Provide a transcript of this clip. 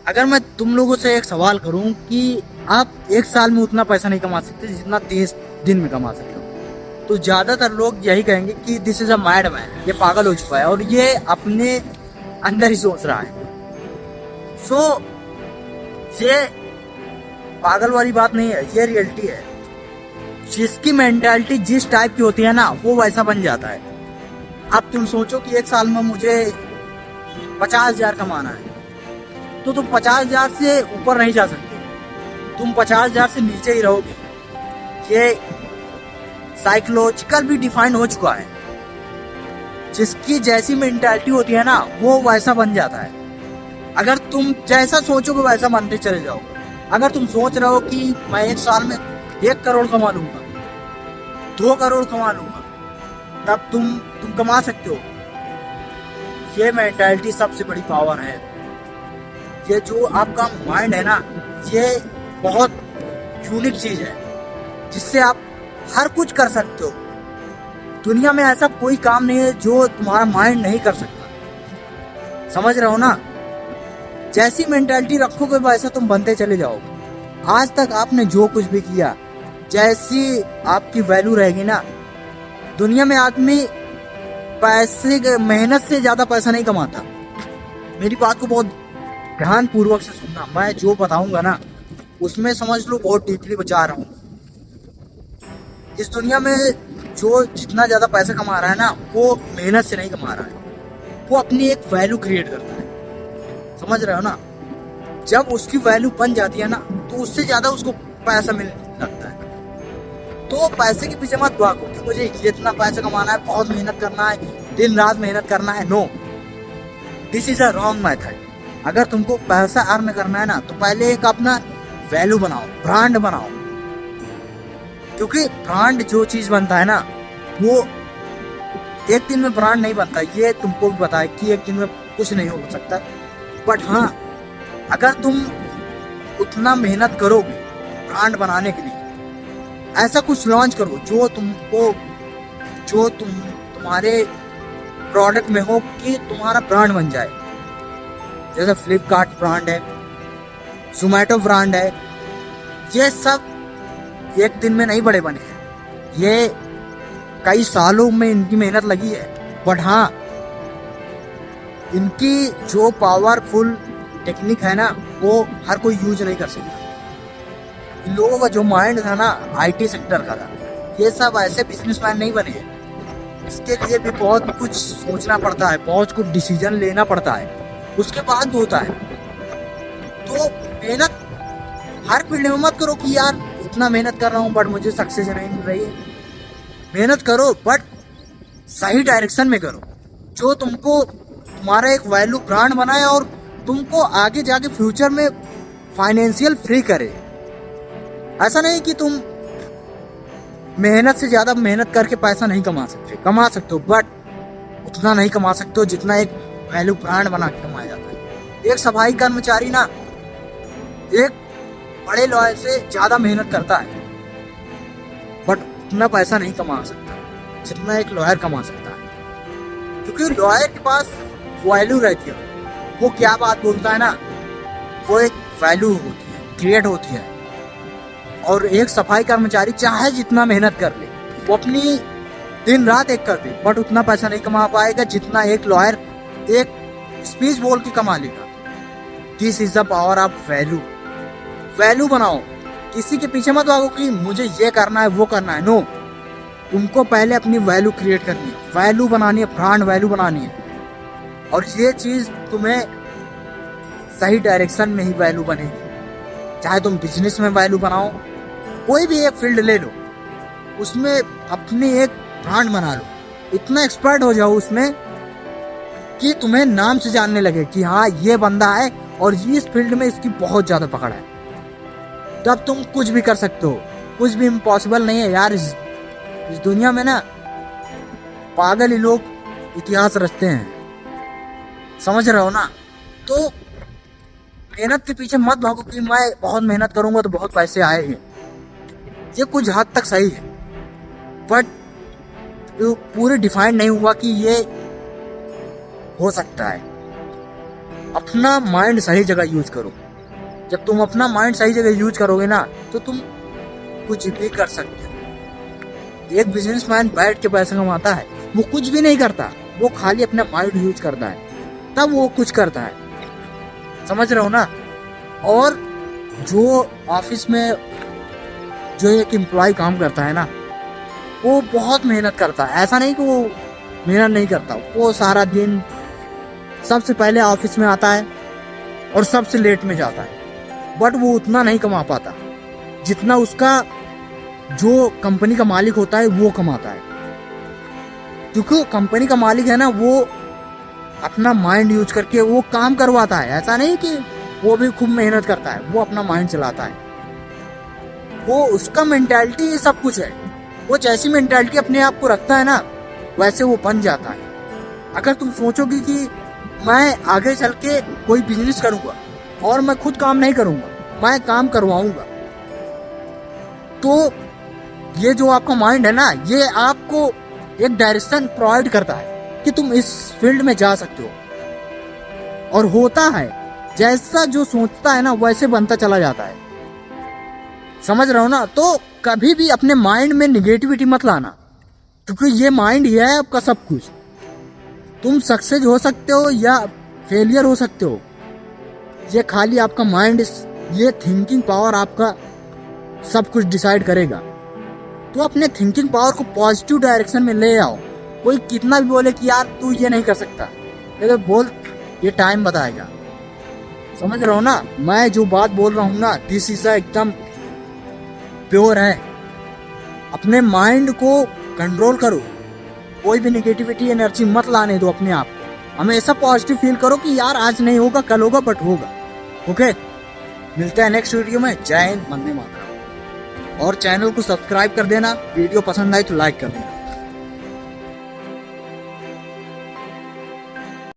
अगर मैं तुम लोगों से एक सवाल करूं कि आप एक साल में उतना पैसा नहीं कमा सकते जितना 30 दिन में कमा सकते हो, तो ज्यादातर लोग यही कहेंगे कि this is a mad man, ये पागल हो चुका है और ये अपने अंदर ही सोच रहा है। सो ये पागल वाली बात नहीं है, ये रियलिटी है। जिसकी मेंटालिटी जिस टाइप की होती है ना, वो वैसा बन जाता है। अब तुम सोचो कि एक साल में मुझे 50,000 कमाना है, तो तुम 50,000 से ऊपर नहीं जा सकते, तुम 50,000 से नीचे ही रहोगे। ये साइकोलॉजिकल भी डिफाइन हो चुका है। जिसकी जैसी मेंटालिटी होती है ना, वो वैसा बन जाता है। अगर तुम जैसा सोचोगे वैसा बनते चले जाओगे। अगर तुम सोच रहे हो कि मैं एक साल में 1 करोड़ कमा लूंगा, 2 करोड़ कमा लूंगा, तब तुम कमा सकते हो। ये मेंटालिटी सबसे बड़ी पावर है। ये जो आपका माइंड है ना, ये बहुत यूनिक चीज है जिससे आप हर कुछ कर सकते हो। दुनिया में ऐसा कोई काम नहीं है जो तुम्हारा माइंड नहीं कर सकता। समझ रहे हो ना? जैसी मेंटालिटी रखोगे वैसा तुम बनते चले जाओगे। आज तक आपने जो कुछ भी किया, जैसी आपकी वैल्यू रहेगी ना, दुनिया में आदमी पैसे के मेहनत से ज्यादा पैसा नहीं कमाता। मेरी बात को बहुत ध्यान पूर्वक से सुनना। मैं जो बताऊंगा ना, उसमें समझ लो बहुत डीपली बचा रहा हूँ। इस दुनिया में जो जितना ज्यादा पैसा कमा रहा है ना, वो मेहनत से नहीं कमा रहा है, वो अपनी एक वैल्यू क्रिएट करता है। समझ रहे हो ना? जब उसकी वैल्यू बन जाती है ना, तो उससे ज्यादा उसको पैसा मिलने लगता है। तो पैसे के पीछे मत भागो कि मुझे इतना पैसा कमाना है, बहुत मेहनत करना है, दिन रात मेहनत करना है। No, this is a wrong method. अगर तुमको पैसा अर्न करना है ना, तो पहले एक अपना वैल्यू बनाओ, ब्रांड बनाओ। क्योंकि ब्रांड जो चीज बनता है ना, वो एक दिन में ब्रांड नहीं बनता। ये तुमको भी पता है कि एक दिन में कुछ नहीं हो सकता। बट हाँ, अगर तुम उतना मेहनत करोगे ब्रांड बनाने के लिए, ऐसा कुछ लॉन्च करो जो तुम्हारे प्रोडक्ट में हो कि तुम्हारा ब्रांड बन जाए। जैसे फ्लिपकार्ट ब्रांड है, जोमैटो ब्रांड है। ये सब एक दिन में नहीं बड़े बने हैं, ये कई सालों में इनकी मेहनत लगी है। बट हाँ, इनकी जो पावरफुल टेक्निक है ना, वो हर कोई यूज नहीं कर सकता। इन लोगों का जो माइंड था ना, आईटी सेक्टर का था। ये सब ऐसे बिजनेसमैन नहीं बने हैं। इसके लिए भी बहुत कुछ सोचना पड़ता है, बहुत कुछ डिसीजन लेना पड़ता है, उसके बाद होता है। तो मेहनत हर फील्ड में मत करो कि यार इतना मेहनत कर रहा हूँ बट मुझे सक्सेस नहीं मिल रही है। मेहनत करो बट सही डायरेक्शन में करो, जो तुमको तुम्हारा एक वैल्यू ब्रांड बनाए और तुमको आगे जाके फ्यूचर में फाइनेंशियल फ्री करे। ऐसा नहीं कि तुम मेहनत से ज्यादा मेहनत करके पैसा नहीं कमा सकते। कमा सकते हो, बट उतना नहीं कमा सकते हो जितना एक वैल्यू ब्रांड बना के कमाया जाता है। एक सफाई कर्मचारी ना एक बड़े लॉयर से ज्यादा मेहनत करता है, बट उतना पैसा नहीं कमा सकता जितना एक लॉयर कमा सकता है। क्योंकि लॉयर के पास वैल्यू रहती है। वो क्या बात बोलता है ना, वो एक वैल्यू होती है, क्रिएट होती है। और एक सफाई कर्मचारी चाहे जितना मेहनत कर ले, वो अपनी दिन रात एक कर दे, बट उतना पैसा नहीं कमा पाएगा जितना एक लॉयर एक स्पीच बोल के कमा लेगा। This is the power of value. Value बनाओ, किसी के पीछे मत भागो कि मुझे ये करना है, वो करना है। नो, तुमको पहले अपनी वैल्यू क्रिएट करनी है, वैल्यू बनानी है, ब्रांड वैल्यू बनानी है। और ये चीज तुम्हें सही डायरेक्शन में ही वैल्यू बनेगी। चाहे तुम बिजनेस में वैल्यू बनाओ, कोई भी एक फील्ड ले लो, उसमें अपनी एक ब्रांड बना लो। इतना एक्सपर्ट हो जाओ उसमें कि तुम्हें नाम से जानने लगे कि हाँ, ये बंदा है और इस फील्ड में इसकी बहुत ज्यादा पकड़ है। तब तुम कुछ भी कर सकते हो। कुछ भी इम्पॉसिबल नहीं है यार। इस दुनिया में ना पागल ही लोग इतिहास रचते हैं। समझ रहे हो ना? तो मेहनत के पीछे मत भागो कि मैं बहुत मेहनत करूंगा तो बहुत पैसे आएंगे। ये कुछ हद तक सही है, बट पूरे डिफाइन नहीं हुआ कि ये हो सकता है। अपना माइंड सही जगह यूज करो। जब तुम अपना माइंड सही जगह यूज करोगे ना तो तुम कुछ भी कर सकते हो। एक बिजनेसमैन बैठ के पैसा कमाता है, वो कुछ भी नहीं करता, वो खाली अपना माइंड यूज करता है, तब वो कुछ करता है। समझ रहे हो ना। और जो ऑफिस में जो एक एम्प्लॉय काम करता है ना, वो बहुत मेहनत करता है। ऐसा नहीं कि वो मेहनत नहीं करता, वो सारा दिन सबसे पहले ऑफिस में आता है और सबसे लेट में जाता है, बट वो उतना नहीं कमा पाता जितना उसका जो कंपनी का मालिक होता है वो कमाता है। क्योंकि कंपनी का मालिक है ना, वो अपना माइंड यूज करके वो काम करवाता है। ऐसा नहीं कि वो भी खूब मेहनत करता है, वो अपना माइंड चलाता है। वो उसका मेंटालिटी सब कुछ है। वो जैसी मेंटालिटी अपने आप को रखता है ना, वैसे वो बन जाता है। अगर तुम सोचोगे कि मैं आगे चल के कोई बिजनेस करूंगा और मैं खुद काम नहीं करूंगा, मैं काम करवाऊंगा, तो ये जो आपका माइंड है ना, ये आपको एक डायरेक्शन प्रोवाइड करता है कि तुम इस फील्ड में जा सकते हो। और होता है, जैसा जो सोचता है ना वैसे बनता चला जाता है। समझ रहे हो ना। तो कभी भी अपने माइंड में निगेटिविटी मत लाना, क्योंकि ये माइंड ही है आपका सब कुछ। तुम सक्सेस हो सकते हो या फेलियर हो सकते हो, ये खाली आपका माइंड, ये थिंकिंग पावर आपका सब कुछ डिसाइड करेगा। तो अपने थिंकिंग पावर को पॉजिटिव डायरेक्शन में ले आओ। कोई कितना भी बोले कि यार तू ये नहीं कर सकता, तो बोल, ये टाइम बताएगा। समझ रहे हो ना। मैं जो बात बोल रहा हूँ ना, दिस इज एकदम प्योर है। अपने माइंड को कंट्रोल करो, कोई भी नेगेटिविटी एनर्जी मत लाने दो अपने आप को। हमेशा पॉजिटिव फील करो कि यार आज नहीं होगा, कल होगा, बट होगा। ओके, मिलते हैं नेक्स्ट वीडियो में। जय हिंद, वंदे मातरम। और चैनल को सब्सक्राइब कर देना, वीडियो पसंद आए तो लाइक कर देना।